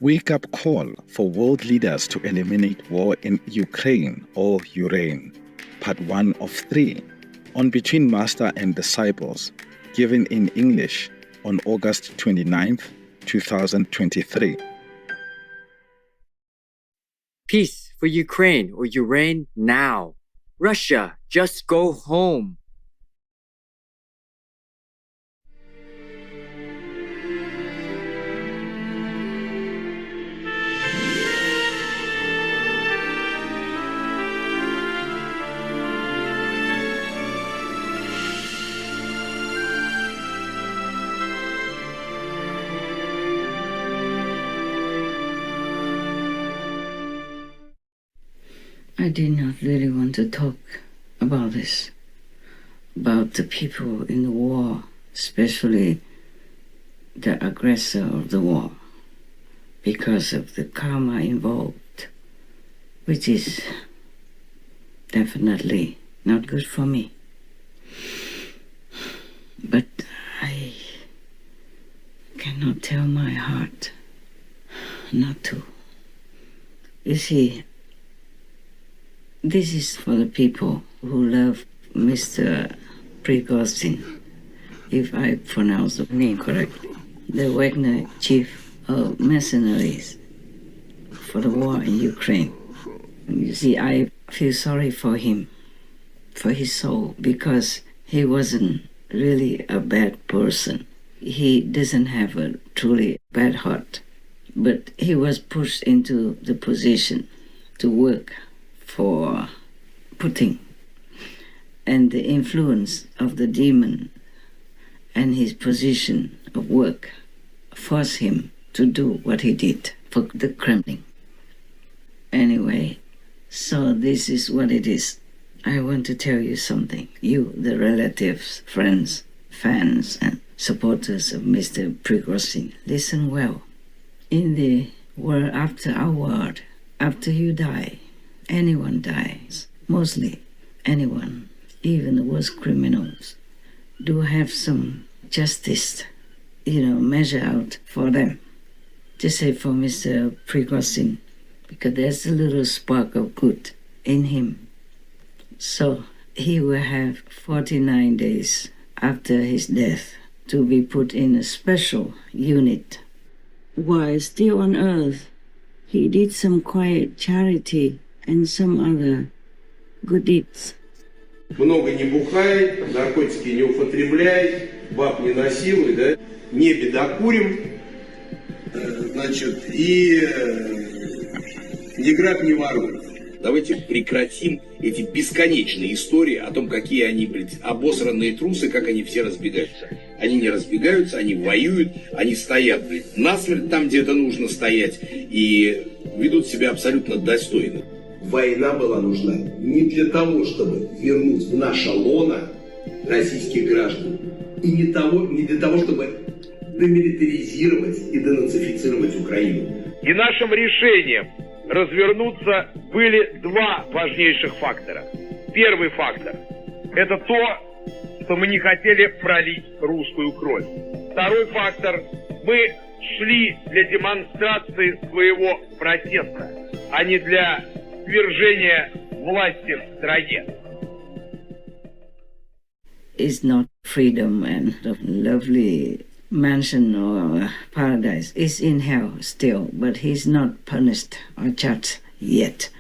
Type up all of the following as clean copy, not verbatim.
Wake-up call for world leaders to eliminate war in Ukraine or Ureign, part 1 of 3, on Between Master and Disciples, given in English on August 29th, 2023. Peace for Ukraine or Ureign now. Russia, just go home. I did not really want to talk about this, about the people in the war, especially the aggressor of the war, because of the karma involved, which is definitely not good for me. But I cannot tell my heart not to. You see, this is for the people who love Mr. Prigozhin, if I pronounce the name correctly, the Wagner chief of mercenaries for the war in Ukraine. You see, I feel sorry for him, for his soul, because he wasn't really a bad person. He doesn't have a truly bad heart, but he was pushed into the position to work for Putin, and the influence of the demon and his position of work forced him to do what he did for the Kremlin. Anyway, so this is what it is. I want to tell you something. You, the relatives, friends, fans, and supporters of Mr. Prigozhin, listen well. In the world after our world, after you die, anyone dies, mostly anyone, even the worst criminals, do have some justice, measure out for them. Just say for Mr. Prigozhin, because there's a little spark of good in him. So he will have 49 days after his death to be put in a special unit. While still on earth, he did some quiet charity and some other good deeds. Много не бухай, наркотики не употребляй, баб не насилуй, да? Не бедокурим, значит, и не грабь, не воруй. Давайте прекратим эти бесконечные истории о том, какие они, обосранные трусы, как они все разбегаются. Они не разбегаются, они воюют, они стоят, насмерть там, где это нужно стоять, и ведут себя абсолютно достойно. Война была нужна не для того, чтобы вернуть в наше лоно российских граждан, и не для того, чтобы демилитаризировать и денацифицировать Украину. И нашим решением развернуться были два важнейших фактора. Первый фактор – это то, что мы не хотели пролить русскую кровь. Второй фактор – мы шли для демонстрации своего протеста, а не для свержения власти в стране. It's not freedom and a lovely mansion or paradise. It's in hell still, but he's not punished or judged yet.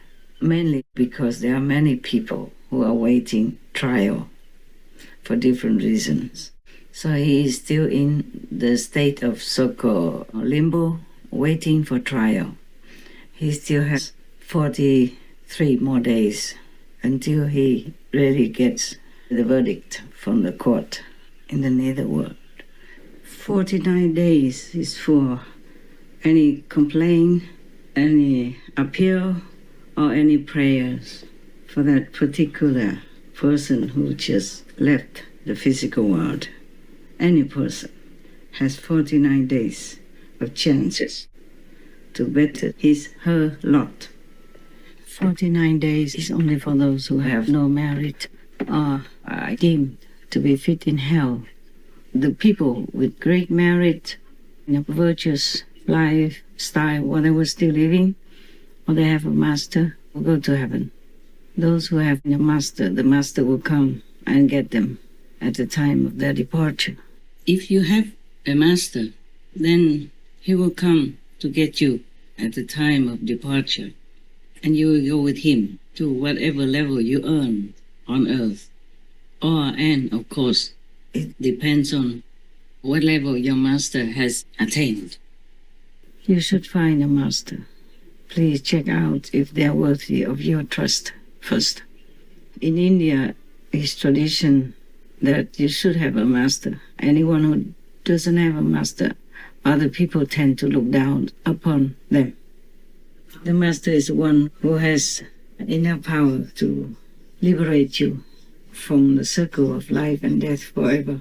Mainly because there are many people who are waiting trial for different reasons. So he is still in the state of so-called limbo, waiting for trial. He still has 43 more days until he really gets the verdict from the court in the netherworld. 49 days is for any complaint, any appeal, or any prayers for that particular person who just left the physical world. Any person has 49 days of chances to better his, her lot. 49 days is only for those who have no merit or are deemed to be fit in hell. The people with great merit, a virtuous life, style while they were still living, or they have a master, will go to heaven. Those who have a master, the master will come and get them at the time of their departure. If you have a master, then he will come to get you at the time of departure, and you will go with him to whatever level you earn on earth. And of course, it depends on what level your master has attained. You should find a master. Please check out if they are worthy of your trust first. In India, it's tradition that you should have a master. Anyone who doesn't have a master, other people tend to look down upon them. The master is the one who has enough power to liberate you from the circle of life and death forever,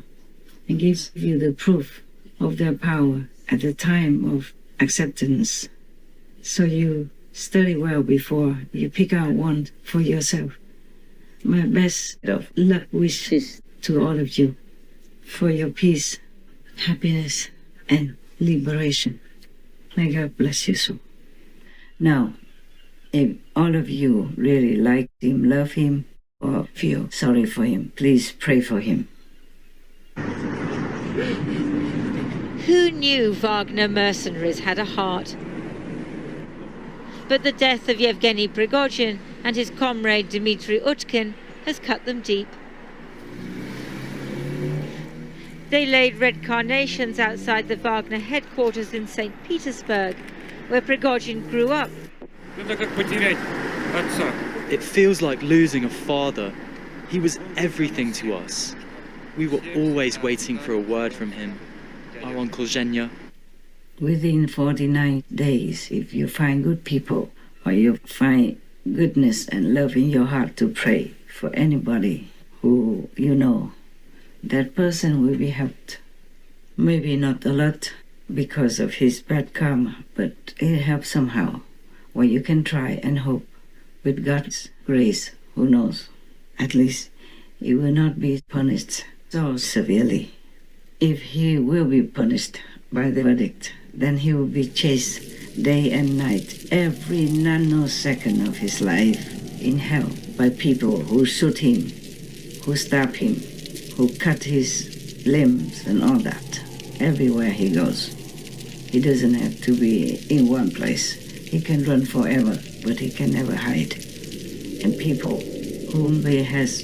and gives you the proof of their power at the time of acceptance. So you study well before you pick out one for yourself. My best of luck wishes to all of you for your peace, happiness, and liberation. May God bless you so. Now, if all of you really like him, love him, or feel sorry for him, please pray for him. Who knew Wagner mercenaries had a heart? But the death of Yevgeny Prigozhin and his comrade Dmitry Utkin has cut them deep. They laid red carnations outside the Wagner headquarters in St. Petersburg, where Prigozhin grew up. It feels like losing a father. He was everything to us. We were always waiting for a word from him. Our Uncle Zhenya. Within 49 days, if you find good people, or you find goodness and love in your heart to pray for anybody who you know, that person will be helped. Maybe not a lot because of his bad karma, but it helps somehow. Well, you can try and hope. With God's grace, who knows? At least he will not be punished so severely. If he will be punished by the verdict, then he will be chased day and night, every nanosecond of his life in hell by people who shoot him, who stab him, who cut his limbs and all that. Everywhere he goes. He doesn't have to be in one place. He can run forever, but he can never hide. And people whom he has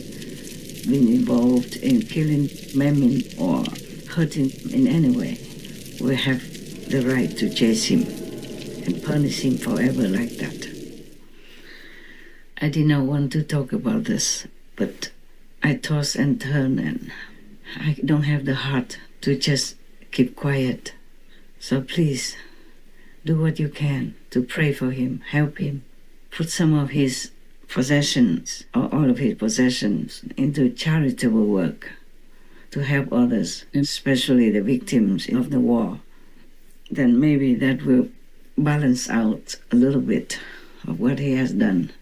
been involved in killing, maiming, or hurting in any way will have the right to chase him and punish him forever like that. I did not want to talk about this, but I toss and turn and I don't have the heart to just keep quiet. So please, do what you can to pray for him, help him, put some of his possessions or all of his possessions into charitable work to help others, especially the victims of the war. Then maybe that will balance out a little bit of what he has done.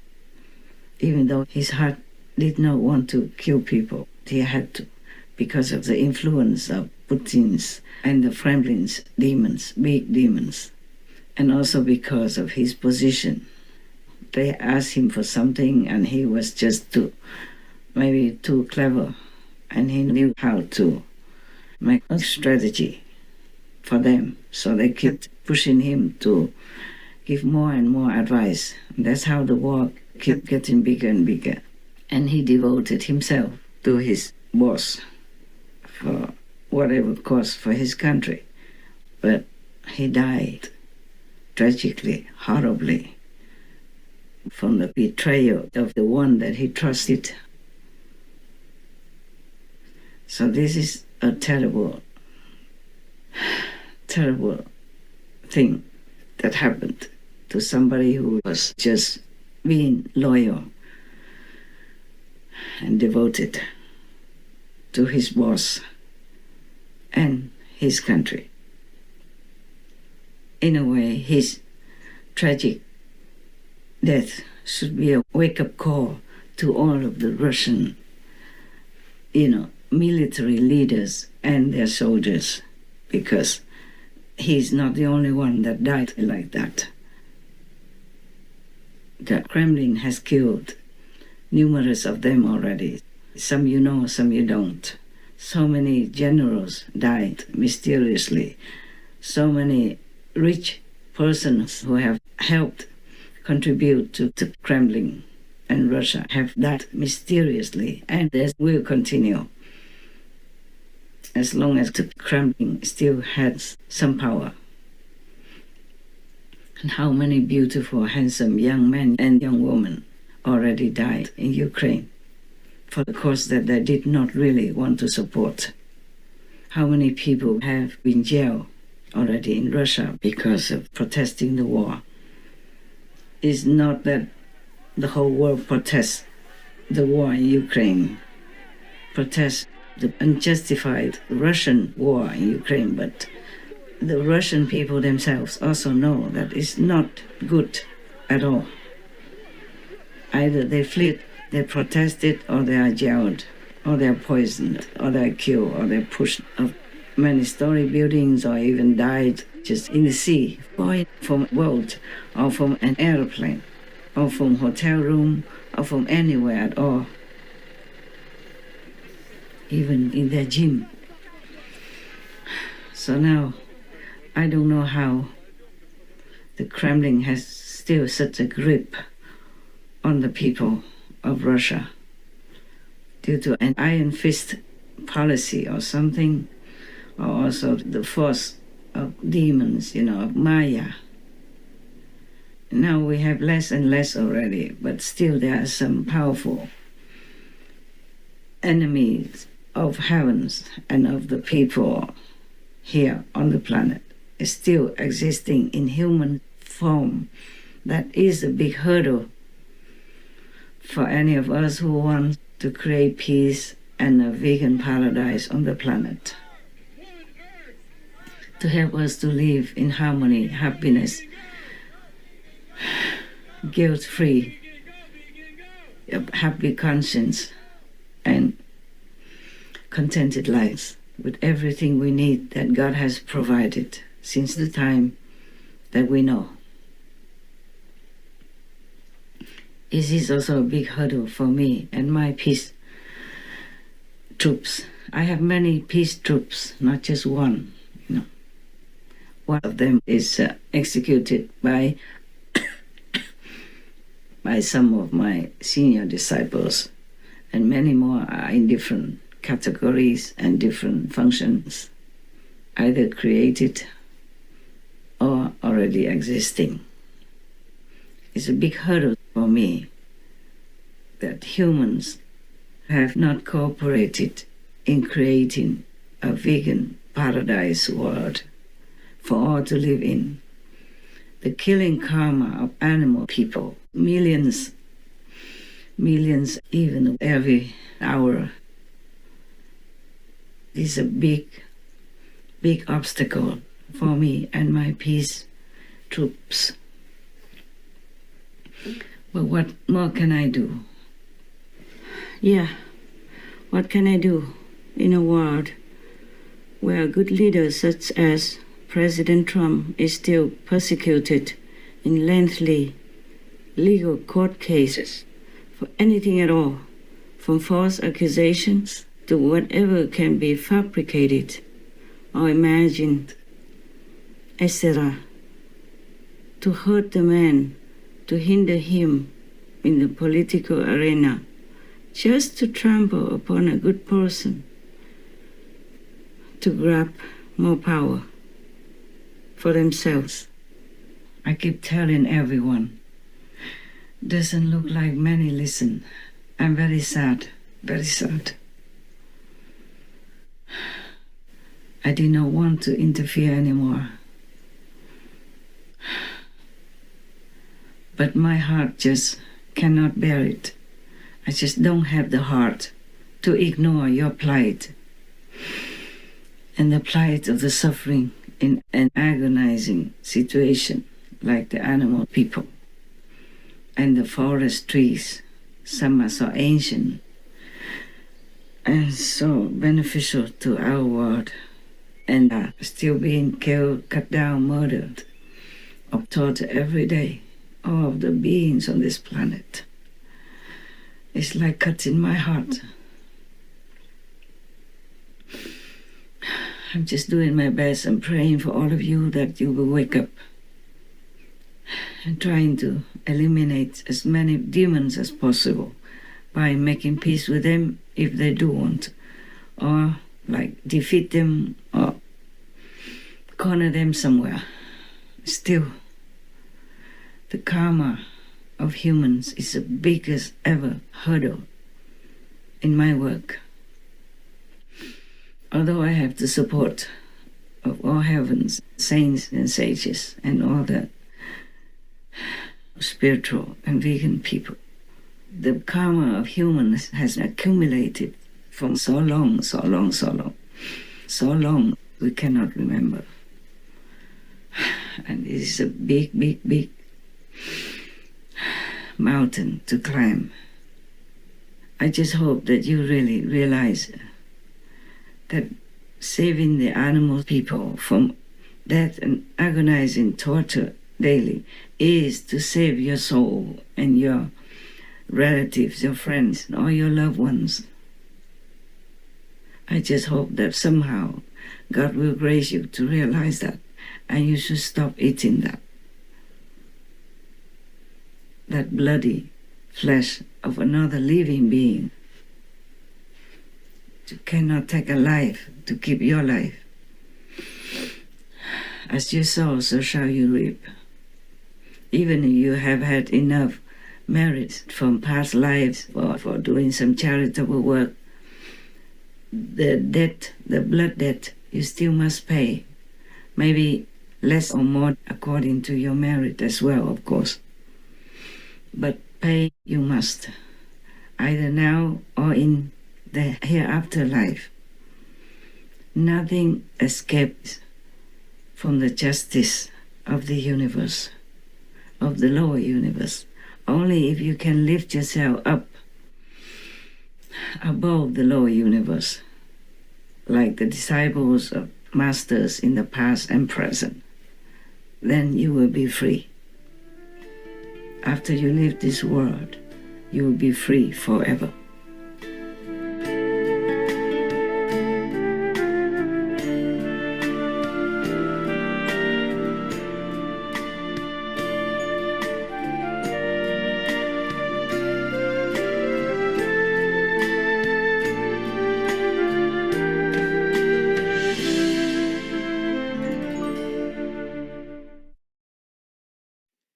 Even though his heart did not want to kill people, he had to because of the influence of Putin's and the Kremlin's demons, big demons. And also because of his position. They asked him for something and he was just maybe too clever, and he knew how to make a strategy for them. So they kept pushing him to give more and more advice. That's how the war kept getting bigger and bigger. And he devoted himself to his boss for whatever cause for his country. But he died tragically, horribly, from the betrayal of the one that he trusted. So this is a terrible, terrible thing that happened to somebody who was just being loyal and devoted to his boss and his country. In a way, his tragic death should be a wake-up call to all of the Russian, military leaders and their soldiers, because he's not the only one that died like that. The Kremlin has killed numerous of them already. Some you know, some you don't. So many generals died mysteriously. So many rich persons who have helped contribute to the Kremlin and Russia have died mysteriously, and this will continue as long as the Kremlin still has some power. And how many beautiful, handsome young men and young women already died in Ukraine for the cause that they did not really want to support. How many people have been jailed already in Russia because of protesting the war. It's not that the whole world protests the war in Ukraine, protests the unjustified Russian war in Ukraine, but the Russian people themselves also know that it's not good at all. Either they fled, they protested, or they are jailed, or they are poisoned, or they are killed, or they are pushed off many-story buildings, or even died just in the sea, or from a boat, or from an airplane, or from hotel room, or from anywhere at all. Even in their gym. So now, I don't know how the Kremlin has still such a grip on the people of Russia due to an iron fist policy or something, or also the force of demons, of Maya. Now we have less and less already, but still there are some powerful enemies of heavens and of the people here on the planet is still existing in human form. That is a big hurdle for any of us who want to create peace and a vegan paradise on the planet. To help us to live in harmony, happiness, guilt-free, a happy conscience, and contented lives with everything we need that God has provided since the time that we know. It is also a big hurdle for me and my peace troops. I have many peace troops, not just one. One of them is executed by some of my senior disciples, and many more are in different categories and different functions, either created or already existing. It's a big hurdle for me that humans have not cooperated in creating a vegan paradise world for all to live in. The killing karma of animal people, millions even every hour, is a big obstacle for me and my peace troops. But what more can I do? What can I do in a world where good leaders such as President Trump is still persecuted in lengthy legal court cases for anything at all, from false accusations to whatever can be fabricated or imagined, etc., to hurt the man, to hinder him in the political arena, just to trample upon a good person, to grab more power for themselves. I keep telling everyone, doesn't look like many listen. I'm very sad, very sad. I did not want to interfere anymore. But my heart just cannot bear it. I just don't have the heart to ignore your plight and the plight of the suffering in an agonizing situation like the animal people and the forest trees. Some are so ancient and so beneficial to our world. and are still being killed, cut down, murdered, or tortured every day. All of the beings on this planet. It's like cutting my heart. I'm just doing my best and praying for all of you that you will wake up and trying to eliminate as many demons as possible by making peace with them if they do want, or like defeat them or corner them somewhere. Still, the karma of humans is the biggest ever hurdle in my work. Although I have the support of all heavens, saints and sages, and all the spiritual and vegan people, the karma of humans has accumulated from so long, we cannot remember. And it is a big mountain to climb. I just hope that you really realize that saving the animal people from death and agonizing torture daily is to save your soul and your relatives, your friends, and all your loved ones. I just hope that somehow God will grace you to realize that, and you should stop eating that bloody flesh of another living being. You cannot take a life to keep your life. As you sow, so shall you reap. Even if you have had enough merits from past lives or for doing some charitable work, the debt, the blood debt, you still must pay. Maybe less or more according to your merit as well, of course. But pay you must, either now or in the hereafter life. Nothing escapes from the justice of the universe, of the lower universe. Only if you can lift yourself up above the lower universe, like the disciples of masters in the past and present, then you will be free. After you leave this world, you will be free forever.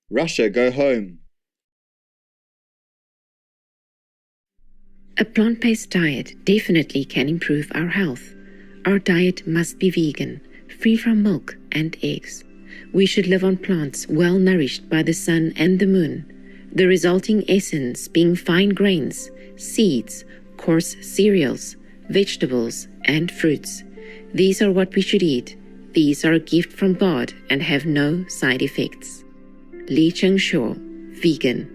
Russia, go home. A plant-based diet definitely can improve our health. Our diet must be vegan, free from milk and eggs. We should live on plants well nourished by the sun and the moon, the resulting essence being fine grains, seeds, coarse cereals, vegetables, and fruits. These are what we should eat. These are a gift from God and have no side effects. Lee Chung Shaw, vegan.